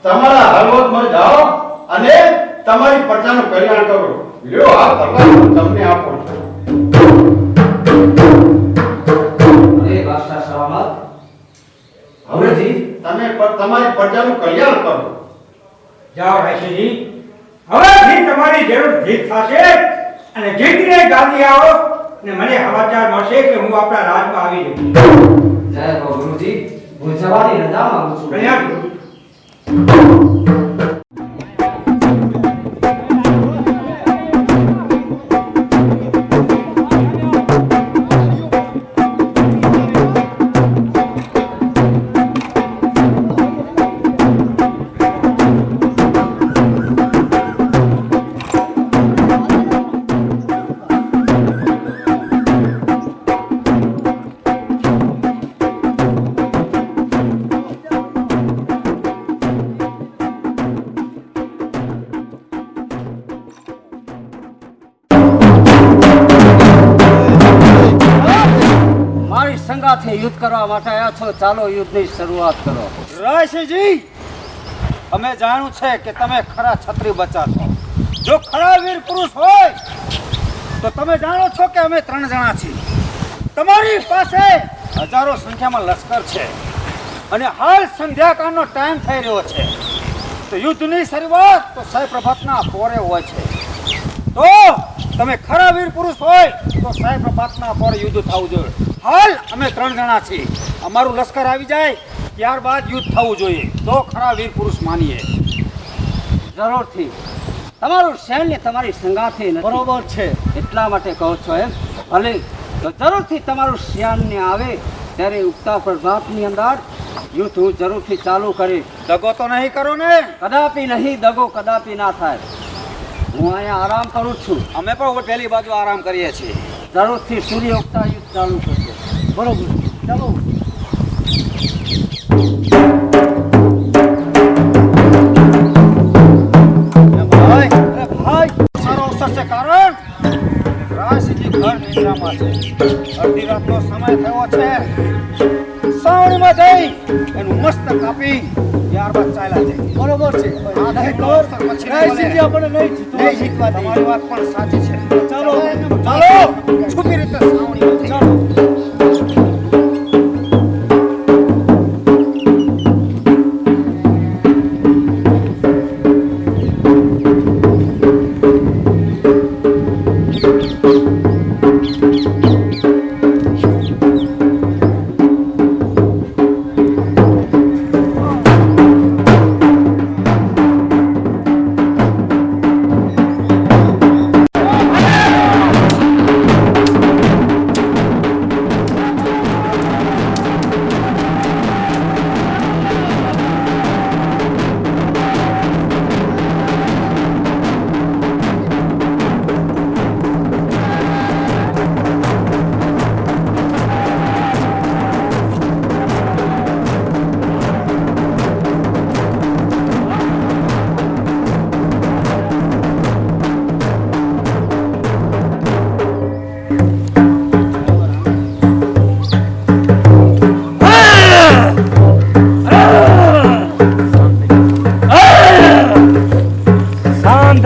તમારા હરવતમાં જાઓ અને તમારી પ્રજાનું કલ્યાણ કરો. લ્યો આ ભગવાન હું તમને આપું છું. અરે બાદશાહ સલામત, હવેથી તમે તમારી પ્રજાનું કલ્યાણ કરો. જાઓ રાયસિંહજી, હવેથી તમારી જરૂર જીત થશે અને જીતીને ગાદી આવો અને મને સમાચાર મળશે કે હું આપણા રાજમાં આવી જઈશ. જય હો ગુરુજી, હું જવાની રજા માંગુ છું. કલ્યાણ કરો. મારી સંગાથે યુદ્ધ કરવા માટે આવ્યા છો, ચાલો યુદ્ધની શરૂઆત કરો. રાયસિંહજી, અમે જાણ્યું છે કે તમે ખરા છત્રી બચા છો. જો ખરા વીર પુરુષ હોય તો તમે જાણો છો કે અમે 3 જણા છીએ. તમારી પાસે હજારો સંખ્યામાં લશ્કર છે અને હાલ સંધ્યાકાળનો ટાઈમ થઈ રહ્યો છે. તો યુદ્ધની શરૂઆત તો સહપ્રભાતના પોરે હોય છે. તો તમે ખરા વીર પુરુષ હોય તો સહપ્રભાતના પોરે યુદ્ધ થવું જોઈએ. હાલ અમે 3 જણા છીએ. અમારું લશ્કર આવી જાય ત્યારબાદ યુદ્ધ થવું જોઈએ, તો ખરા વીર પુરુષ માનીએ. જરૂરથી તમારું સૈન્ય તમારી સંગાથે નથી. બરોબર છે. એટલા માટે કહો છો એમ? ભલે, તો જરૂરથી તમારું સૈન્ય આવે ત્યારે ઉગતા પ્રભાતની અંદર યુદ્ધ હું જરૂરથી ચાલુ કરીશ. દગો તો નહીં કરો ને? કદાપી નહીં, દગો કદાપી ના થાય. હું અહીંયા આરામ કરું છું. અમે પણ પેલી બાજુ આરામ કરીએ છીએ. જરૂરથી સૂર્ય ઉગતા યુદ્ધ ચાલુ કરશે. બરોબર, ચાલો. ભાઈ, અરે ભાઈ, સારો અવસર છે. કારણ રાયસિંહજી ઘર નિંદ્રામાં છે. અડધી રાતનો સમય થયો છે. સાવણીમાં જઈ એનું મસ્ત કાપી ત્યારબાદ ચાલ્યા જાય. બરોબર છે. આ દહેકનો અવસર પછી રાયસિંહજી આપણે નહીં જીતવા દઈએ. તમારી વાત પણ સાચી છે. ચાલો. ચાલો છુપી રીતે સાવણીમાં જઈએ. ચાલો.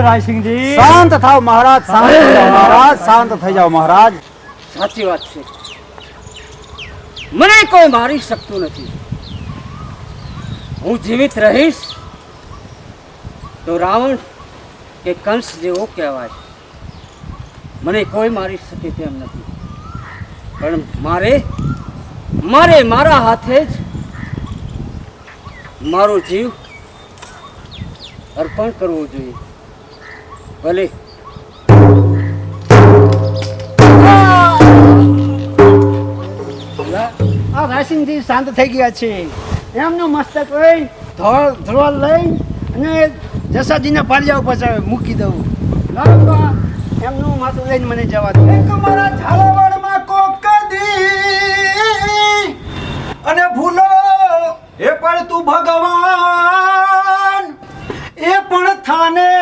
રાયસિંહજી. શાંત થાવ મહારાજ, શાંત થઈ જાઓ મહારાજ, શાંત થઈ જાઓ મહારાજ. સાચી વાત છે. મને કોઈ મારી શકતું નથી. હું જીવિત રહીશ તો રાવણ કે કંસ જેવો કહેવાય. મને કોઈ મારી શકે તેમ નથી. પણ મારે મારા હાથે જ મારો જીવ અર્પણ કરવો જોઈએ. ભલે આ રાયસિંહજી શાંત થઈ ગયા છે. એમનું મસ્તક લઈ ધ્રોલ લઈ અને જસાજીના પાલિયા ઉપર મૂકી દઉં. એમનું માથું લઈને મને જવા દો. મારા ઝાલાવાડમાં કોક દી અને ભૂલો એ પણ તું ભગવાન એ પણ થાને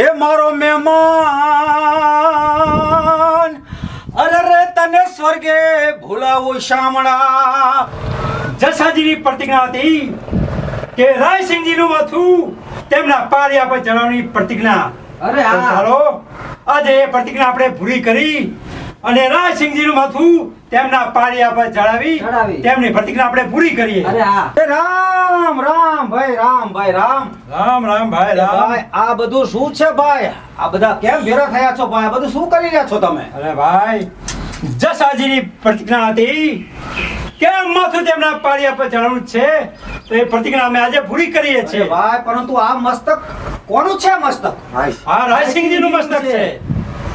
એ મારો મહેમાન. અરે રે તને સ્વર્ગે ભૂલાવો શામળા. જસાજીની પ્રતિજ્ઞા હતી કે રાયસિંહજીનું માથું તેમના પારિયા પર ચડાવવાની પ્રતિજ્ઞા. અરે તો ચાલો આજે એ પ્રતિજ્ઞા આપણે પૂરી કરી અને રાયસિંહજીનું માથું તેમના પારિયા પર ચડાવી તેમની પ્રતિજ્ઞા આપણે પૂરી કરીએ. રામ રામ ભાઈ, રામ ભાઈ, રામ રામ રામ ભાઈ રામ. ભાઈ આ બધું શું છે ભાઈ? આ બધા કેમ ભેરા થયા છો ભાઈ? આ બધું શું કરી રહ્યા છો તમે? અરે ભાઈ, જસાજીની પ્રતિજ્ઞા હતી કે માથું તેમના પારિયા પર ચડાવવાનું છે, તો એ પ્રતિજ્ઞા અમે આજે પૂરી કરીએ અરે છીએ. ભાઈ પરંતુ આ મસ્તક કોનું છે? મસ્તક આ રાયસિંહજીનું મસ્તક છે.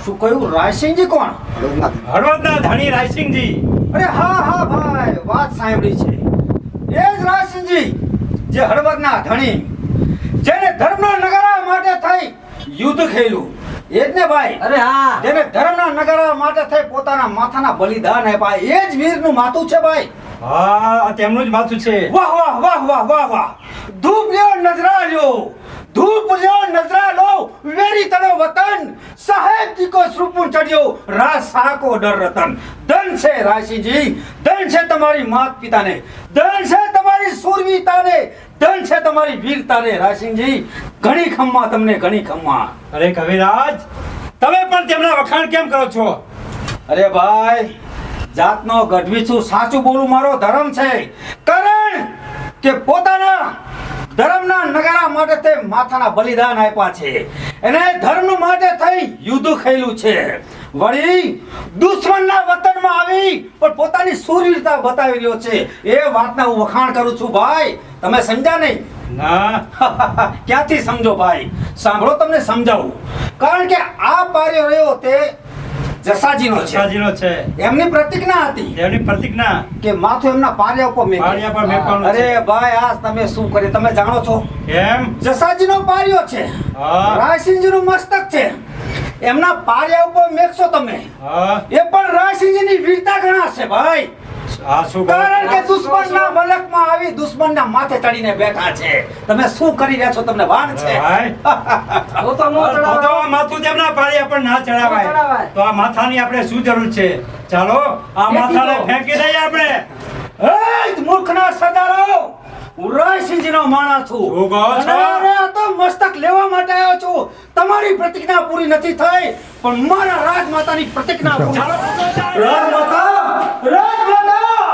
શું કહ્યું? રાયસિંહજી કોણ? હળવદના ધણી રાયસિંહજી. અરે હા હા ભાઈ, વાત સાંભળી છે. એ જ રાયસિંહજી જે હળવદના ધણી, જેને ધર્મના નગારા માટે થઈ યુદ્ધ ખેલું. એ જ ને ભાઈ? અરે હા. જેને ધર્મના નગારા માટે થઈ પોતાના માથાના બલિદાન આપ્યા. એ જ વીરનું માથું છે ભાઈ. હા, આ તેમનું જ માથું છે. વાહ વાહ વાહ વાહ વાહ વાહ. ધૂપ લ્યો નજરા લ્યો, ધૂપ લ્યો નજરા લો, વેરી તનો વતન સાહેબ જી કો શ્રુપું ચડ્યો, રાજ સાકો ડર રતન. ધન છે રાયસિંહજી, ધન છે તમારી માત પિતાને, ધન છે તમારી શૂરવીરતાને, ધન છે તમારી વીરતાને રાયસિંહજી. ઘણી ખમ્મા તમને, ઘણી ખમ્મા. અરે કવિરાજ, તમે પણ તેમના વખાણ કેમ કરો છો? અરે ભાઈ, જાતનો ગઢવી છું, સાચું બોલું મારો ધર્મ છે. કારણ કે પોતાના ધર્મના નગારા માટે તે માથાના બલિદાન આપ્યા છે, એને ધર્મ માટે થઈ યુદ્ધ ખેલું છે. વળી દુશ્મનના વતનમાં આવી પણ પોતાની શૂરવીરતા બતાવી રહ્યો છે. એ વાતના હું વખાણ કરું છું ભાઈ. તમે સમજ્યા નહીં? ના. ક્યાંથી સમજો ભાઈ? સાંભળો, તમને સમજાવું. કારણ કે આ પાર્યો રહ્યો તે જસાજીનો છે. જસાજીનો છે. એમની પ્રતિજ્ઞા હતી તેમની પ્રતિજ્ઞા કે માથું એમના પારિયા ઉપર પારિયા પર મેકવાનું છે. અરે ભાઈ, આ તમે શું કરી? તમે જાણો છો એમ? જસાજીનો પારિયો છે, હા. રાયસિંહજીનું મસ્તક છે. એમના પારિયા ઉપર મેકશો તમે, હા. એ પણ રાયસિંહજીની વીરતા ગણાશે ભાઈ. આ શું કહો? કારણ કે દુશ્મનના મલકમાં આવી દુશ્મનના માથે ચડીને બેઠા છે. તમે શું કરી રહ્યા છો? તમને ભાન છે? ભાઈ, તો નો ચડાવો. તો આ માથું તેમના પારિયા પર ના ચડાવાય. ચડાવાય. તો આ માથાની આપણે શું જરૂર છે? ચાલો આ માથાને ફેંકી દઈએ આપણે. એ મૂર્ખના સરદારો, હું રાયસિંહજીનો માણસ છું. શું કહો છો? અને આ તો મસ્તક લેવા માટે આવ્યો છું. તમારી પ્રતિજ્ઞા પૂરી નથી થઈ, પણ મારા રાજમાતાની પ્રતિજ્ઞા પૂરી. રાજમાતા, રાજમાતા,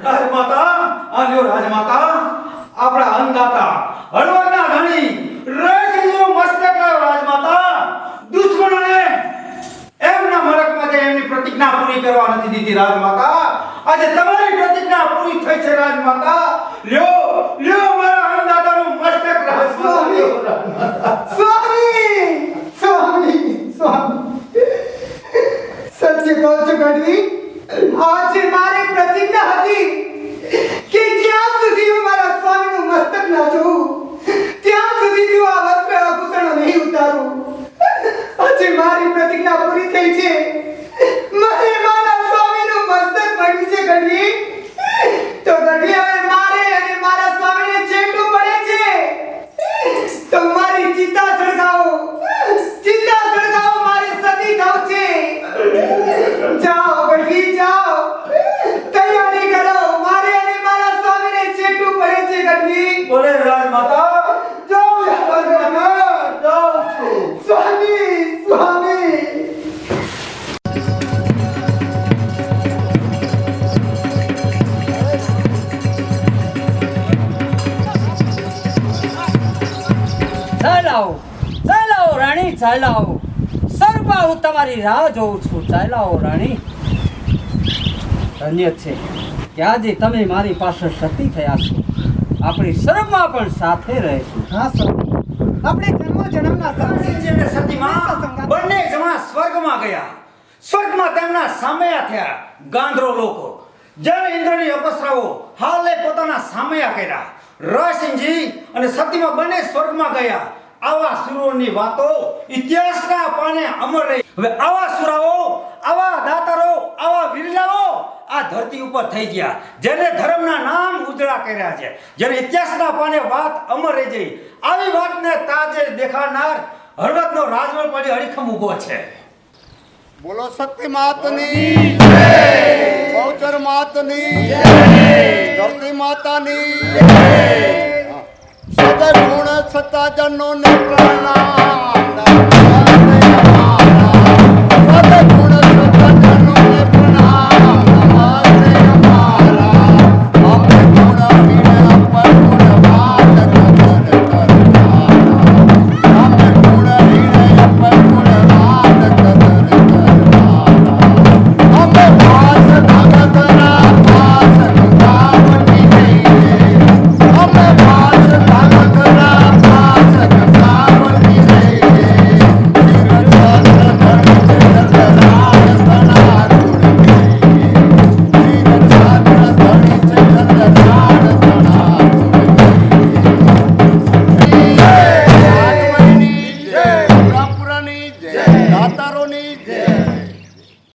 રાજમાતા, આ લ્યો રાજમાતા, આપણા અન્નદાતા, હળવદના ધણી રાયસિંહજીનું મસ્તક લાવ્યો રાજમાતા. દુશ્મનોને એમના મલકમાં એમની પ્રતિજ્ઞા પૂરી કરવા નથી દીધી રાજમાતા. આજે તમારી પ્રતિજ્ઞા પૂરી થઈ છે રાજમાતા. લ્યો લ્યો મારા અન્નદાતાનું મસ્તક રાજમાતા લ્યો. સ્વામી સ્વામી સ્વામી, સત્ય કહો છો ગઢવી? આજે મારી પ્રતિજ્ઞા હતી કે જ્યાં સુધી હું મારા સ્વામીનું મસ્તક ના જોઉં ત્યાં સુધી હું આ વસ્ત્ર આભૂષણો નહીં ઉતારું. આજે મારી પ્રતિજ્ઞા પૂરી થઈ છે. મને મારા સ્વામીનું મસ્તક મળ્યું છે ગઢવી. તો ગઢવી હવે મારે અને મારા સ્વામીને છેટું પડે છે. તો મારી ચિતા સળગાવો, ચિતા સળગાવો, મારી સતી થાવ છે. જાઓ ગઢવી જાઓ, તૈયારી કરો. મારે અને મારા સ્વામીને છેટું પડે છે ગઢવી. બોલે રાજમાતા. જાઓ રાજમાતા, જાઓ. ચાલ્યા આવો. સ્વર્ગમાં હું તમારી રાહ જોઉં છું. ચાલ્યા આવો રાણી. ધન્ય છે કે આજે તમે મારી પાસે સતી થયા છો. આપણી સ્વર્ગમાં પણ સાથે રહીશું. હા સ્વામી, આપણે જન્મના રાસીજી અને સતીમાં બંને જણા સ્વર્ગમાં ગયા. સ્વર્ગમાં તેમના સામયા થયા ગાંધરો લોકો. જેને ઇન્દ્રની અપસરાઓ હાલે પોતાના સામયા કર્યા. રાસીજી અને સતીમાં બંને સ્વર્ગમાં ગયા. આવા સુરોની વાતો ઇતિહાસના પાને અમર રહી. હવે આવા સુરાઓ, આવા દાતારો, આવા વીરલાઓ આ ધરતી ઉપર થઈ ગયા, જેને ધર્મના નામ ઉજળા કર્યા છે, જેને ઇતિહાસના પાને વાત અમર રહી ગઈ. આવી વાતને તાજે દેખાડનાર હળવદનો રાજમહેલ પડી હરીખમ ઊભો છે. બોલો શક્તિ માતની બહુચર માતની ધરતી માતાની સદા ગુણ સત્તા જનો ને પ્રણામ.